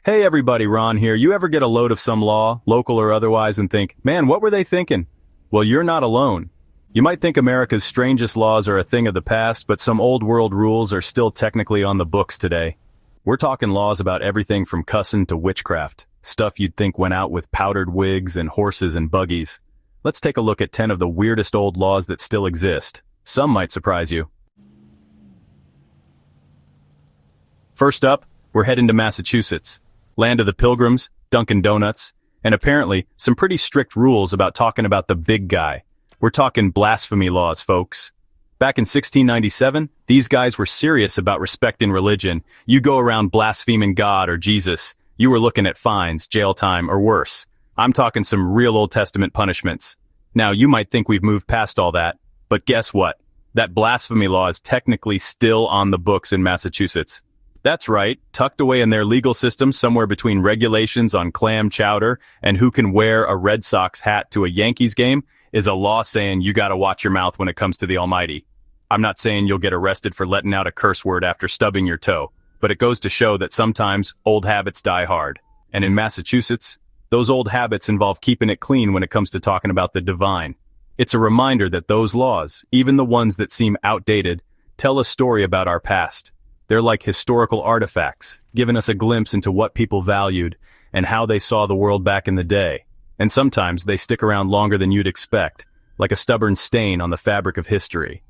Hey everybody, Ron here. You ever get a load of some law, local or otherwise, and think, man, what were they thinking? Well, you're not alone. You might think America's strangest laws are a thing of the past, but some old world rules are still technically on the books today. We're talking laws about everything from cussing to witchcraft, stuff you'd think went out with powdered wigs and horses and buggies. Let's take a look at 10 of the weirdest old laws that still exist. Some might surprise you. First up, we're heading to Massachusetts, land of the Pilgrims, Dunkin' Donuts, and apparently some pretty strict rules about talking about the big guy. We're talking blasphemy laws, folks. Back in 1697, these guys were serious about respecting religion. You go around blaspheming God or Jesus, you were looking at fines, jail time, or worse. I'm talking some real Old Testament punishments. Now, you might think we've moved past all that, but guess what? That blasphemy law is technically still on the books in Massachusetts. That's right, tucked away in their legal system somewhere between regulations on clam chowder and who can wear a Red Sox hat to a Yankees game is a law saying you gotta watch your mouth when it comes to the Almighty. I'm not saying you'll get arrested for letting out a curse word after stubbing your toe, but it goes to show that sometimes old habits die hard. And in Massachusetts, those old habits involve keeping it clean when it comes to talking about the divine. It's a reminder that those laws, even the ones that seem outdated, tell a story about our past. They're like historical artifacts, giving us a glimpse into what people valued and how they saw the world back in the day. And sometimes they stick around longer than you'd expect, like a stubborn stain on the fabric of history.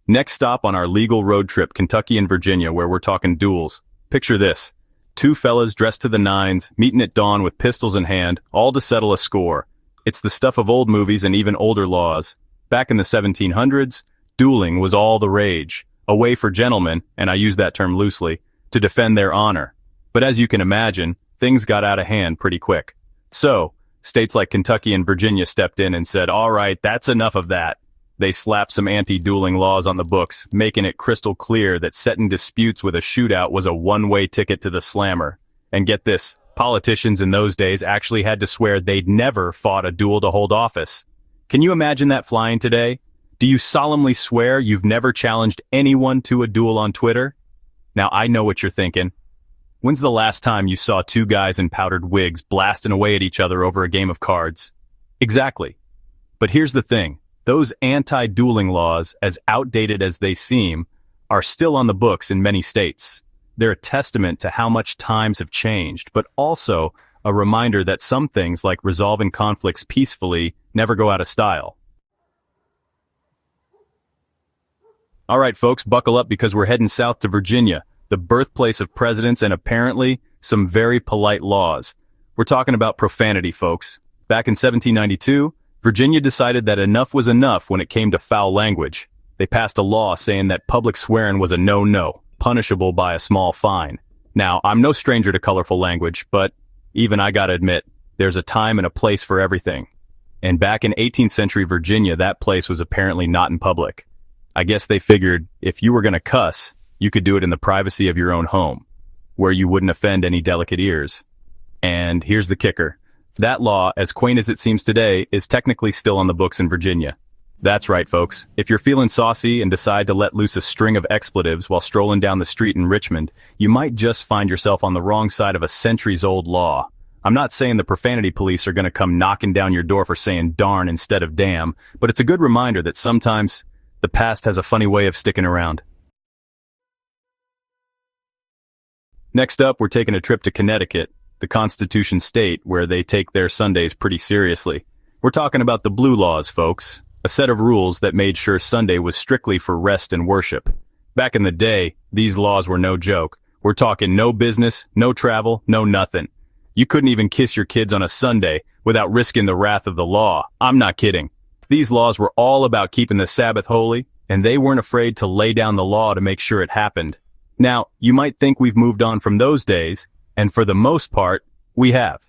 Next stop on our legal road trip, Kentucky and Virginia, where we're talking duels. Picture this. Two fellas dressed to the nines, meeting at dawn with pistols in hand, all to settle a score. It's the stuff of old movies and even older laws. Back in the 1700s, dueling was all the rage, a way for gentlemen, and I use that term loosely, to defend their honor. But as you can imagine, things got out of hand pretty quick. So, states like Kentucky and Virginia stepped in and said, all right, that's enough of that. They slapped some anti-dueling laws on the books, making it crystal clear that setting disputes with a shootout was a one-way ticket to the slammer. And get this, politicians in those days actually had to swear they'd never fought a duel to hold office. Can you imagine that flying today? Do you solemnly swear you've never challenged anyone to a duel on Twitter? Now I know what you're thinking. When's the last time you saw two guys in powdered wigs blasting away at each other over a game of cards? Exactly. But here's the thing. Those anti-dueling laws, as outdated as they seem, are still on the books in many states. They're a testament to how much times have changed, but also a reminder that some things like resolving conflicts peacefully never go out of style. All right, folks, buckle up because we're heading south to Virginia, the birthplace of presidents and apparently some very polite laws. We're talking about profanity, folks. Back in 1792, Virginia decided that enough was enough when it came to foul language. They passed a law saying that public swearing was a no-no, punishable by a small fine. Now, I'm no stranger to colorful language, but even I gotta admit, there's a time and a place for everything. And back in 18th century Virginia, that place was apparently not in public. I guess they figured if you were gonna cuss, you could do it in the privacy of your own home, where you wouldn't offend any delicate ears. And here's the kicker. That law, as quaint as it seems today, is technically still on the books in Virginia. That's right, folks. If you're feeling saucy and decide to let loose a string of expletives while strolling down the street in Richmond, you might just find yourself on the wrong side of a centuries-old law. I'm not saying the profanity police are gonna come knocking down your door for saying darn instead of damn, but it's a good reminder that sometimes the past has a funny way of sticking around. Next up, we're taking a trip to Connecticut, the Constitution state where they take their Sundays pretty seriously. We're talking about the Blue Laws, folks, a set of rules that made sure Sunday was strictly for rest and worship. Back in the day, these laws were no joke. We're talking no business, no travel, no nothing. You couldn't even kiss your kids on a Sunday without risking the wrath of the law. I'm not kidding. These laws were all about keeping the Sabbath holy, and they weren't afraid to lay down the law to make sure it happened. Now, you might think we've moved on from those days, and for the most part, we have.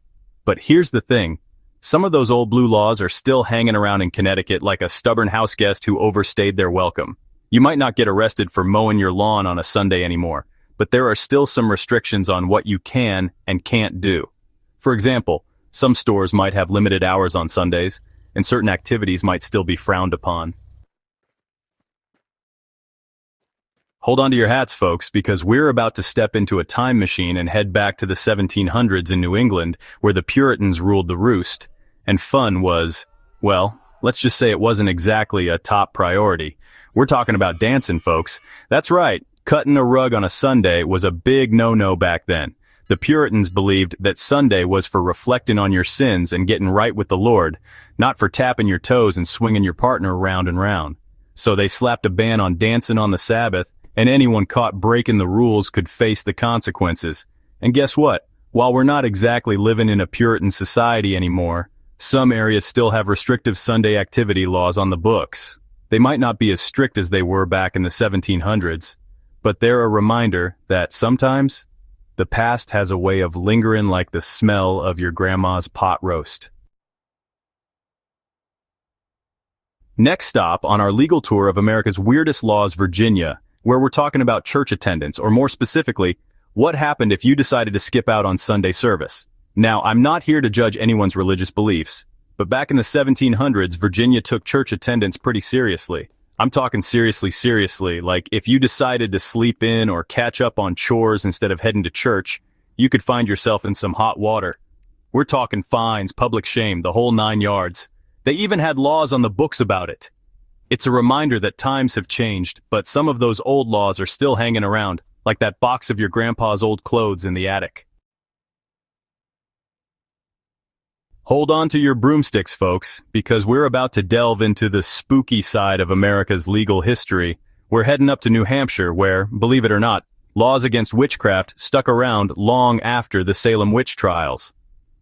But here's the thing. Some of those old blue laws are still hanging around in Connecticut like a stubborn house guest who overstayed their welcome. You might not get arrested for mowing your lawn on a Sunday anymore, but there are still some restrictions on what you can and can't do. For example, some stores might have limited hours on Sundays, and certain activities might still be frowned upon. Hold on to your hats, folks, because we're about to step into a time machine and head back to the 1700s in New England, where the Puritans ruled the roost. And fun was, well, let's just say it wasn't exactly a top priority. We're talking about dancing, folks. That's right, cutting a rug on a Sunday was a big no-no back then. The Puritans believed that Sunday was for reflecting on your sins and getting right with the Lord, not for tapping your toes and swinging your partner round and round. So they slapped a ban on dancing on the Sabbath, and anyone caught breaking the rules could face the consequences. And guess what? While we're not exactly living in a Puritan society anymore, some areas still have restrictive Sunday activity laws on the books. They might not be as strict as they were back in the 1700s, but they're a reminder that sometimes the past has a way of lingering like the smell of your grandma's pot roast. Next stop on our legal tour of America's weirdest laws, Virginia, where we're talking about church attendance, or more specifically, what happened if you decided to skip out on Sunday service. Now, I'm not here to judge anyone's religious beliefs, but back in the 1700s, Virginia took church attendance pretty seriously. I'm talking seriously, like if you decided to sleep in or catch up on chores instead of heading to church, you could find yourself in some hot water. We're talking fines, public shame, the whole 9 yards. They even had laws on the books about it. It's a reminder that times have changed, but some of those old laws are still hanging around, like that box of your grandpa's old clothes in the attic. Hold on to your broomsticks, folks, because we're about to delve into the spooky side of America's legal history. We're heading up to New Hampshire where, believe it or not, laws against witchcraft stuck around long after the Salem witch trials.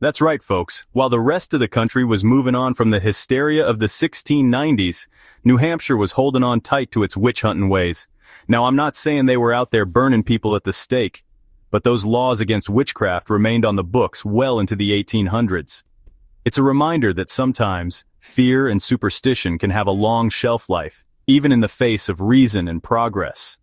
That's right, folks. While the rest of the country was moving on from the hysteria of the 1690s, New Hampshire was holding on tight to its witch-hunting ways. Now, I'm not saying they were out there burning people at the stake, but those laws against witchcraft remained on the books well into the 1800s. It's a reminder that sometimes fear and superstition can have a long shelf life, even in the face of reason and progress.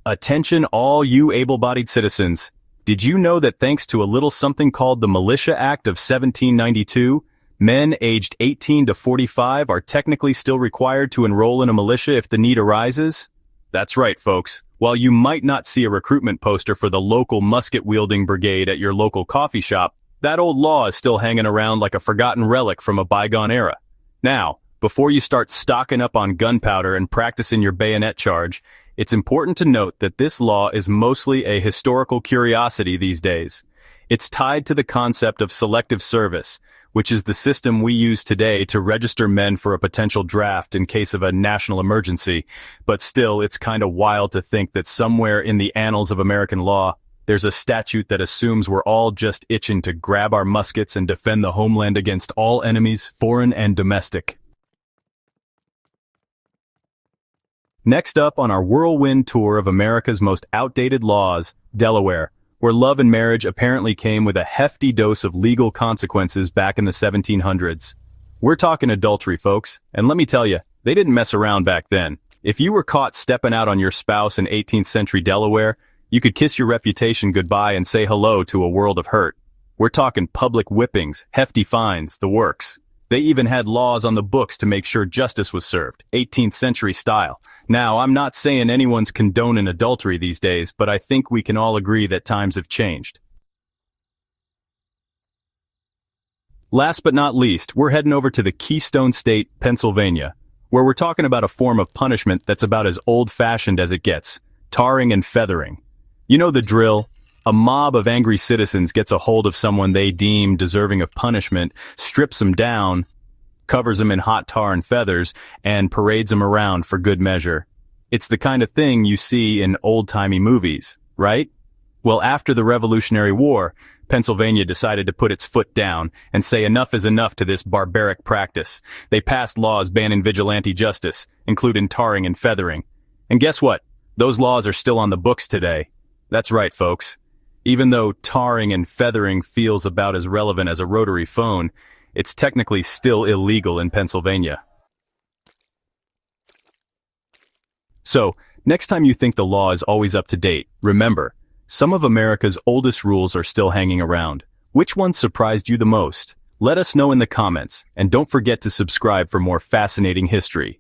Attention all you able-bodied citizens. Did you know that thanks to a little something called the Militia Act of 1792, men aged 18 to 45 are technically still required to enroll in a militia if the need arises? That's right, folks. While you might not see a recruitment poster for the local musket-wielding brigade at your local coffee shop, that old law is still hanging around like a forgotten relic from a bygone era. Now, before you start stocking up on gunpowder and practicing your bayonet charge, it's important to note that this law is mostly a historical curiosity these days. It's tied to the concept of selective service, which is the system we use today to register men for a potential draft in case of a national emergency. But still, it's kind of wild to think that somewhere in the annals of American law, there's a statute that assumes we're all just itching to grab our muskets and defend the homeland against all enemies, foreign and domestic. Next up on our whirlwind tour of America's most outdated laws, Delaware, where love and marriage apparently came with a hefty dose of legal consequences back in the 1700s. We're talking adultery, folks, and let me tell you, they didn't mess around back then. If you were caught stepping out on your spouse in 18th century Delaware, you could kiss your reputation goodbye and say hello to a world of hurt. We're talking public whippings, hefty fines, the works. They even had laws on the books to make sure justice was served, 18th century style. Now, I'm not saying anyone's condoning adultery these days, but I think we can all agree that times have changed. Last but not least, we're heading over to the Keystone State, Pennsylvania, where we're talking about a form of punishment that's about as old-fashioned as it gets, tarring and feathering. You know the drill. A mob of angry citizens gets a hold of someone they deem deserving of punishment, strips them down, covers them in hot tar and feathers, and parades them around for good measure. It's the kind of thing you see in old-timey movies, right? Well, after the Revolutionary War, Pennsylvania decided to put its foot down and say enough is enough to this barbaric practice. They passed laws banning vigilante justice, including tarring and feathering. And guess what? Those laws are still on the books today. That's right, folks. Even though tarring and feathering feels about as relevant as a rotary phone, it's technically still illegal in Pennsylvania. So, next time you think the law is always up to date, remember, some of America's oldest rules are still hanging around. Which one surprised you the most? Let us know in the comments, and don't forget to subscribe for more fascinating history.